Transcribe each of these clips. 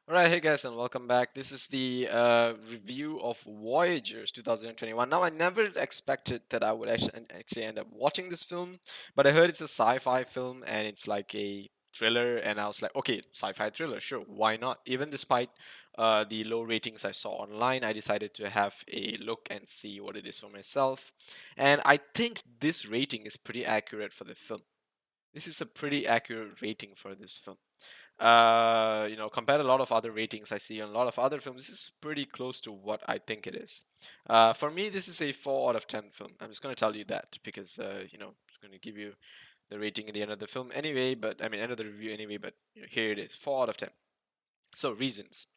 Alright, hey guys, and welcome back. This is the review of Voyagers 2021. Now, I never expected that I would actually end up watching this film, but I heard it's a sci-fi film and it's like a thriller, and I was like, okay, sci-fi thriller, sure, why not? Even despite the low ratings I saw online, I decided to have a look and see what it is for myself, and I think this rating is pretty accurate for the film. This is a pretty accurate rating for this film. Compared to a lot of other ratings I see on a lot of other films, this is pretty close to what I think it is. For me, this is a 4 out of 10 film. I'm just going to tell you that because, I'm going to give you the rating at the end of the film anyway, but I mean, end of the review anyway, but here it is 4 out of 10. So, reasons.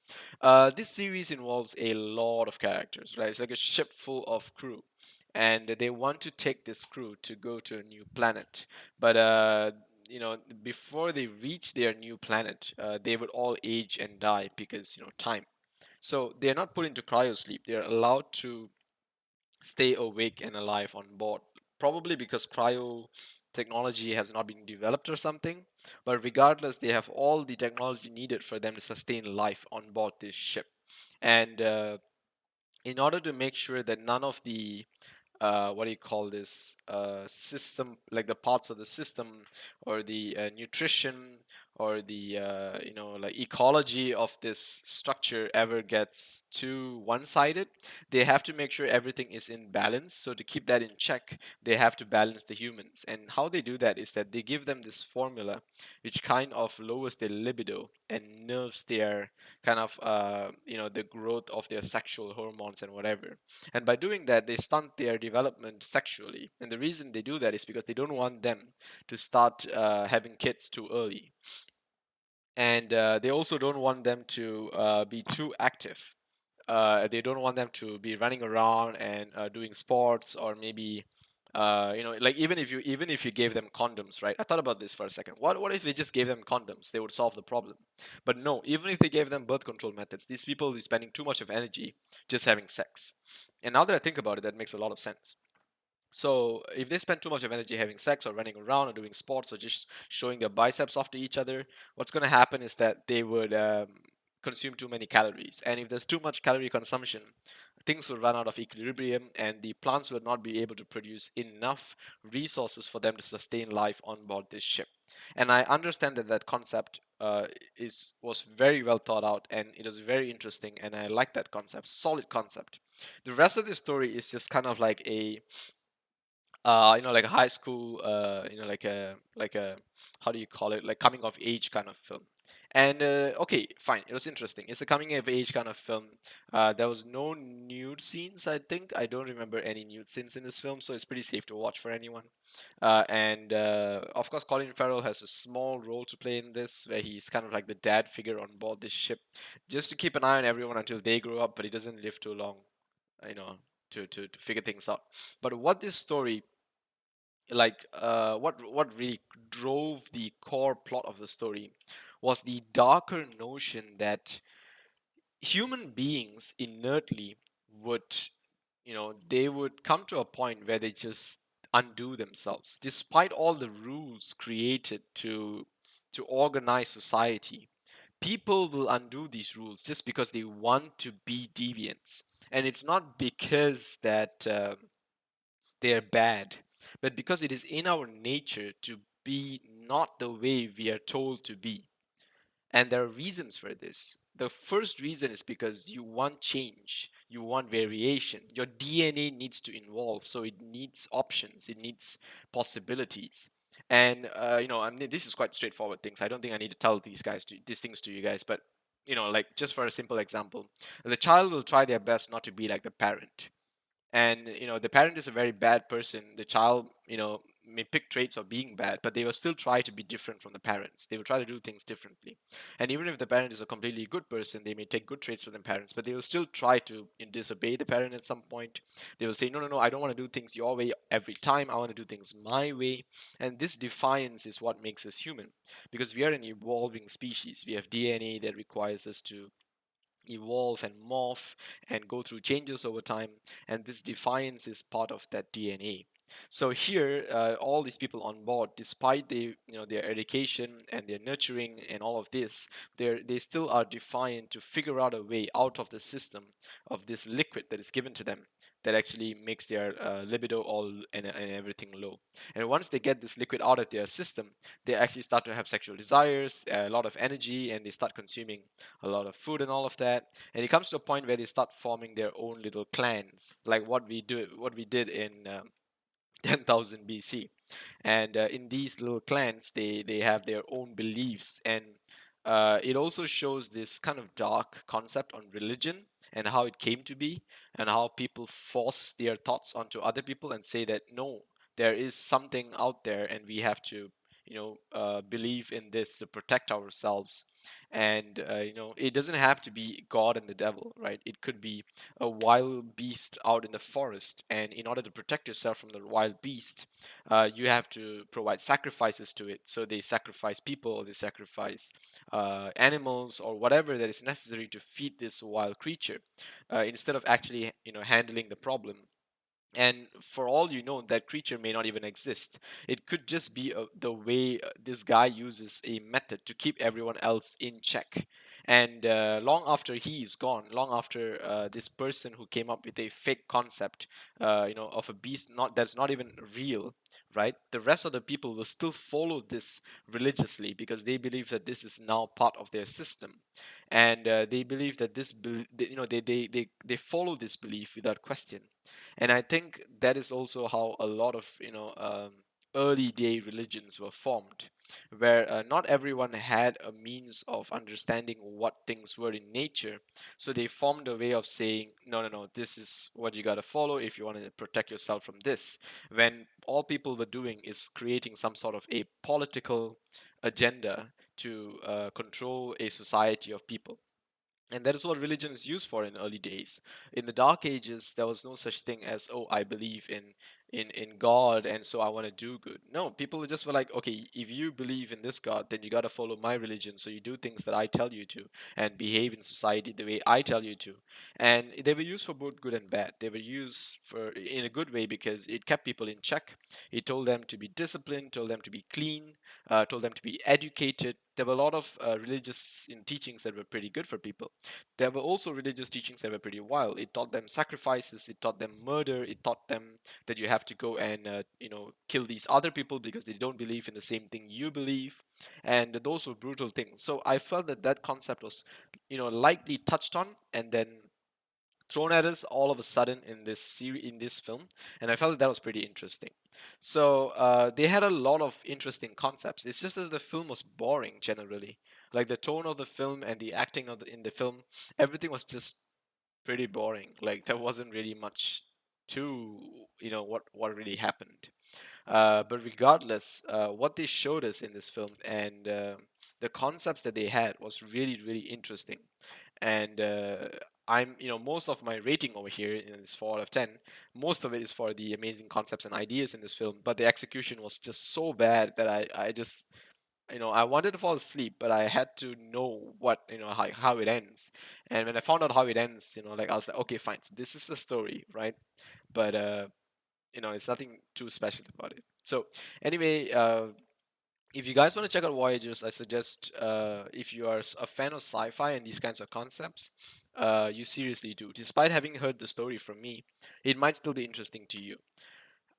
This series involves a lot of characters, right? It's like a ship full of crew, and they want to take this crew to go to a new planet. But before they reach their new planet, they would all age and die because time. So they're not put into cryo sleep. They're allowed to stay awake and alive on board. Probably because cryo technology has not been developed or something. But regardless, they have all the technology needed for them to sustain life on board this ship. And in order to make sure that none of the what do you call this system, like the parts of the system or the nutrition or the like ecology of this structure ever gets too one-sided, they have to make sure everything is in balance. So to keep that in check, they have to balance the humans, and how they do that is that they give them this formula which kind of lowers their libido and nerves their kind of the growth of their sexual hormones and whatever. And by doing that, they stunt their development sexually. And the reason they do that is because they don't want them to start having kids too early. And they also don't want them to be too active. They don't want them to be running around and doing sports, or maybe like even if you gave them condoms, right? I thought about this for a second. What if they just gave them condoms? They would solve the problem. But no, even if they gave them birth control methods, these people are spending too much of energy just having sex. And now that I think about it, that makes a lot of sense. So if they spend too much of energy having sex or running around or doing sports or just showing their biceps off to each other, what's going to happen is that they would consume too many calories. And if there's too much calorie consumption, things will run out of equilibrium, and the plants will not be able to produce enough resources for them to sustain life on board this ship. And I understand that that concept is was very well thought out, and it was very interesting, and I like that concept. Solid concept. The rest of the story is just kind of like a like a high school, like a how do you call it, like coming of age kind of film. And okay, fine, it was interesting. It's a coming of age kind of film. There was no nude scenes. I think I don't remember any nude scenes in this film, so it's pretty safe to watch for anyone. And of course, Colin Farrell has a small role to play in this, where he's kind of like the dad figure on board this ship, just to keep an eye on everyone until they grow up. But he doesn't live too long, you know, to figure things out. But what this story, what really drove the core plot of the story, was the darker notion that human beings inertly would, they would come to a point where they just undo themselves despite all the rules created to organize society. People will undo these rules just because they want to be deviants, and it's not because that they're bad, but because it is in our nature to be not the way we are told to be. And there are reasons for this. The first reason is because you want change, you want variation. Your DNA needs to evolve, so it needs options, it needs possibilities. And I mean, this is quite straightforward things. I don't think I need to tell these things to you guys, but like just for a simple example, the child will try their best not to be like the parent, and the parent is a very bad person. The child may pick traits of being bad, but they will still try to be different from the parents. They will try to do things differently. And even if the parent is a completely good person, they may take good traits from the parents, but they will still try to disobey the parent at some point. They will say, no, no, no, I don't want to do things your way every time. I want to do things my way. And this defiance is what makes us human, because we are an evolving species. We have DNA that requires us to evolve and morph and go through changes over time, and this defiance is part of that DNA. So here, all these people on board, despite their education and their nurturing and all of this, they still are defiant to figure out a way out of the system of this liquid that is given to them that actually makes their libido all and everything low. And once they get this liquid out of their system, they actually start to have sexual desires, a lot of energy, and they start consuming a lot of food and all of that. And it comes to a point where they start forming their own little clans, like what we did in 10,000 BC. And in these little clans, they have their own beliefs, and it also shows this kind of dark concept on religion and how it came to be, and how people force their thoughts onto other people and say that no, there is something out there, and we have to believe in this to protect ourselves. And it doesn't have to be God and the devil, right? It could be a wild beast out in the forest, and in order to protect yourself from the wild beast, you have to provide sacrifices to it. So they sacrifice people, or they sacrifice animals, or whatever that is necessary to feed this wild creature, instead of actually handling the problem. And for all you know, that creature may not even exist. It could just be the way this guy uses a method to keep everyone else in check. And long after he is gone, long after this person who came up with a fake concept, of a beast not that's not even real, right? The rest of the people will still follow this religiously, because they believe that this is now part of their system. And they believe that they follow this belief without question. And I think that is also how a lot of early day religions were formed, where not everyone had a means of understanding what things were in nature. So they formed a way of saying, no, no, no, this is what you got to follow if you want to protect yourself from this, when all people were doing is creating some sort of a political agenda to control a society of people. And that is what religion is used for in early days. In the Dark Ages, there was no such thing as, oh, I believe in God, and so I want to do good. No, people just were like, okay, if you believe in this God, then you got to follow my religion. So you do things that I tell you to, and behave in society the way I tell you to. And they were used for both good and bad. They were used for in a good way because it kept people in check. It told them to be disciplined, told them to be clean, told them to be educated. There were a lot of religious teachings that were pretty good for people. There were also religious teachings that were pretty wild. It taught them sacrifices, it taught them murder, it taught them that you have to go and kill these other people because they don't believe in the same thing you believe, and those were brutal things. So I felt that that concept was lightly touched on and then thrown at us all of a sudden in this series, in this film, and I felt that was pretty interesting. So they had a lot of interesting concepts. It's just that the film was boring generally. Like the tone of the film and the acting in the film, everything was just pretty boring. Like there wasn't really much to what really happened. But regardless, what they showed us in this film and the concepts that they had was really, really interesting. And most of my rating over here is 4 out of 10. Most of it is for the amazing concepts and ideas in this film, but the execution was just so bad that I just, I wanted to fall asleep, but I had to know how it ends. And when I found out how it ends, like I was like, okay, fine, so this is the story, right? But it's nothing too special about it. So anyway, if you guys want to check out Voyagers, I suggest if you are a fan of sci-fi and these kinds of concepts, you seriously do. Despite having heard the story from me, it might still be interesting to you.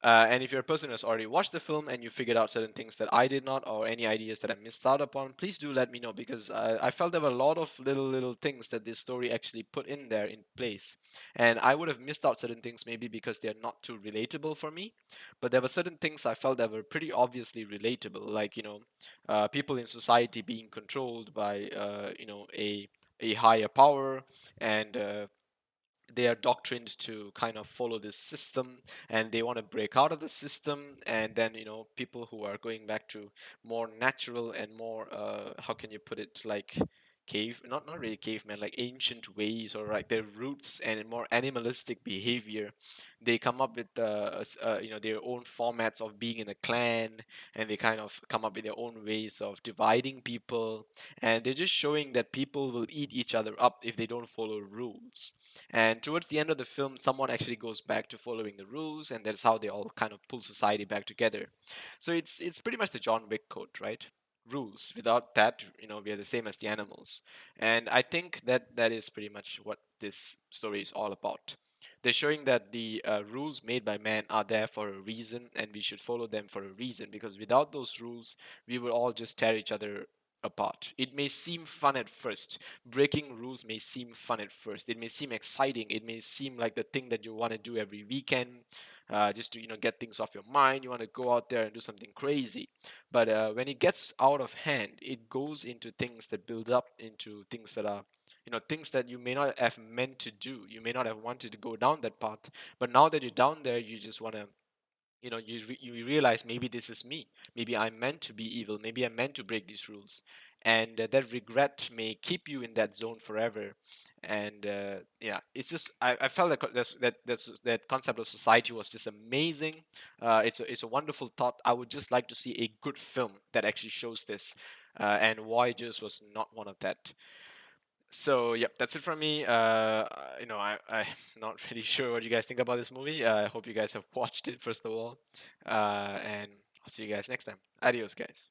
And if you're a person who has already watched the film and you figured out certain things that I did not, or any ideas that I missed out upon, please do let me know, because I felt there were a lot of little things that this story actually put in there in place, and I would have missed out certain things maybe because they're not too relatable for me. But there were certain things I felt that were pretty obviously relatable, like people in society being controlled by a higher power, and they are doctrined to kind of follow this system, and they want to break out of the system. And then people who are going back to more natural and more how can you put it, like not really caveman, like ancient ways or like their roots and more animalistic behavior. They come up with their own formats of being in a clan, and they kind of come up with their own ways of dividing people, and they're just showing that people will eat each other up if they don't follow rules. And towards the end of the film, someone actually goes back to following the rules, and that's how they all kind of pull society back together. So it's pretty much the John Wick code, right? Rules. Without that, we are the same as the animals. And I think that is pretty much what this story is all about. They're showing that the rules made by man are there for a reason, and we should follow them for a reason. Because without those rules, we will all just tear each other apart. It may seem fun at first. Breaking rules may seem fun at first. It may seem exciting. It may seem like the thing that you want to do every weekend, just to get things off your mind. You want to go out there and do something crazy. But when it gets out of hand, it goes into things that build up into things that are things that you may not have meant to do. You may not have wanted to go down that path, but now that you're down there, you just want to you realize maybe this is me, maybe I'm meant to be evil, maybe I'm meant to break these rules, and that regret may keep you in that zone forever. And yeah, it's just I felt that that concept of society was just amazing. It's a wonderful thought. I would just like to see a good film that actually shows this, and Voyagers was not one of that. So yep, that's it from me. I'm not really sure what you guys think about this movie. I hope you guys have watched it first of all, and I'll see you guys next time. Adios, guys.